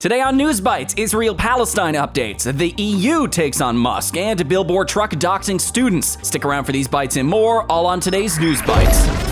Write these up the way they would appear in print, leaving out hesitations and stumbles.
Today on Newsbytes, Israel-Palestine updates, the EU takes on Musk, and billboard truck doxing students. Stick around for these bites and more, all on today's Newsbytes.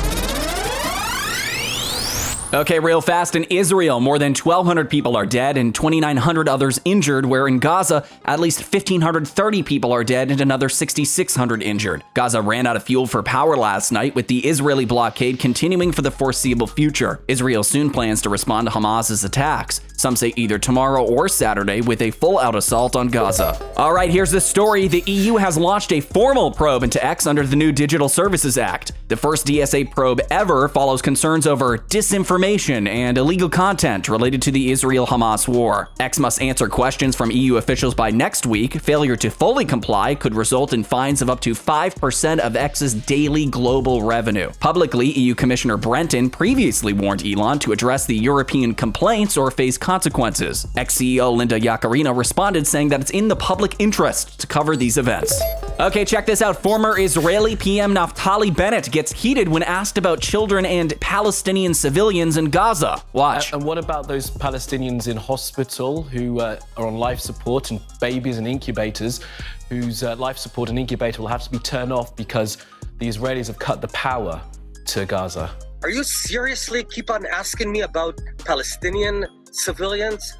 Okay, real fast, in Israel, more than 1,200 people are dead and 2,900 others injured, where in Gaza, at least 1,530 people are dead and another 6,600 injured. Gaza ran out of fuel for power last night, with the Israeli blockade continuing for the foreseeable future. Israel soon plans to respond to Hamas's attacks, some say either tomorrow or Saturday, with a full-out assault on Gaza. All right, here's the story. The EU has launched a formal probe into X under the new Digital Services Act. The first DSA probe ever follows concerns over disinformation and illegal content related to the Israel-Hamas war. X must answer questions from EU officials by next week. Failure to fully comply could result in fines of up to 5% of X's daily global revenue. Publicly, EU Commissioner Brenton previously warned Elon to address the European complaints or face consequences. Ex-CEO Linda Yaccarino responded, saying that it's in the public interest to cover these events. Okay, check this out. Former Israeli PM Naftali Bennett gets heated when asked about children and Palestinian civilians in Gaza. Watch. And what about those Palestinians in hospital who are on life support, and babies and incubators whose life support and incubator will have to be turned off because the Israelis have cut the power to Gaza? Are you seriously keep on asking me about Palestinian civilians?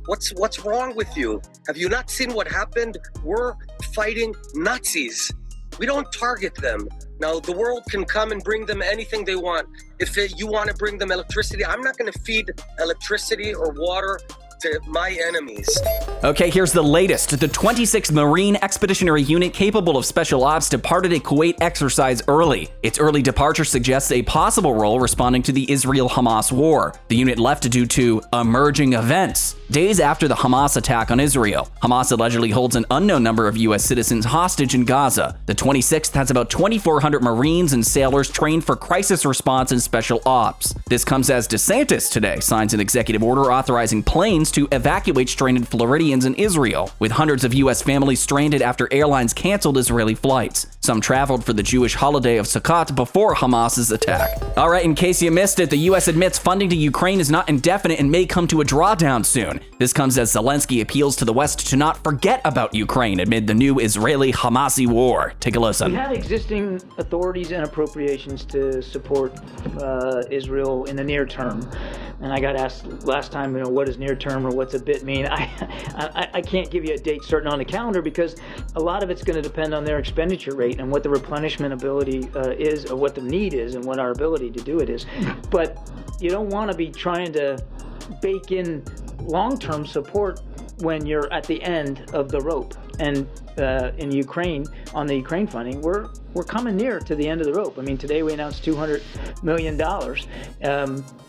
What's wrong with you? Have you not seen what happened? We're fighting Nazis. We don't target them. Now, the world can come and bring them anything they want. If you want to bring them electricity, I'm not going to feed electricity or water to my enemies. Okay, here's the latest. The 26th Marine Expeditionary Unit capable of special ops departed a Kuwait exercise early. Its early departure suggests a possible role responding to the Israel-Hamas war. The unit left due to emerging events. Days after the Hamas attack on Israel, Hamas allegedly holds an unknown number of U.S. citizens hostage in Gaza. The 26th has about 2,400 Marines and sailors trained for crisis response and special ops. This comes as DeSantis today signs an executive order authorizing planes to evacuate stranded Floridians in Israel, with hundreds of U.S. families stranded after airlines canceled Israeli flights. Some traveled for the Jewish holiday of Sukkot before Hamas's attack. All right, in case you missed it, the U.S. admits funding to Ukraine is not indefinite and may come to a drawdown soon. This comes as Zelensky appeals to the West to not forget about Ukraine amid the new Israeli-Hamasi war. Take a listen. We have existing authorities and appropriations to support Israel in the near term. And I got asked last time, what is near term or what's a bit mean? I can't give you a date certain on the calendar because a lot of it's going to depend on their expenditure rate and what the replenishment ability is, or what the need is, and what our ability to do it is. But you don't want to be trying to bake in long-term support when you're at the end of the rope. And in Ukraine, on the Ukraine funding, we're coming near to the end of the rope. I mean, today we announced $200 million,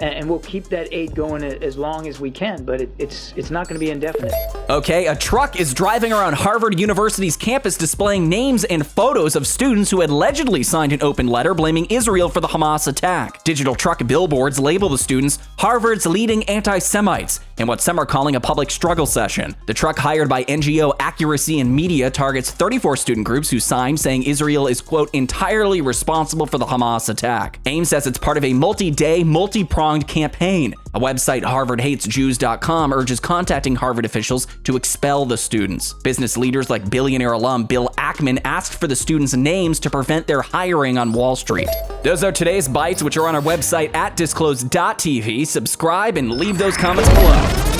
and we'll keep that aid going as long as we can, but it's not going to be indefinite. Okay, a truck is driving around Harvard University's campus displaying names and photos of students who had allegedly signed an open letter blaming Israel for the Hamas attack. Digital truck billboards label the students Harvard's leading anti-Semites in what some are calling a public struggle session. The truck, hired by NGO Accuracy and Media, targets 34 student groups who signed saying Israel is, quote, entirely responsible for the Hamas attack. AIM says it's part of a multi-day, multi-pronged campaign. A website, HarvardHatesJews.com, urges contacting Harvard officials to expel the students. Business leaders like billionaire alum Bill Ackman asked for the students' names to prevent their hiring on Wall Street. Those are today's bites, which are on our website at Disclose.tv. Subscribe and leave those comments below.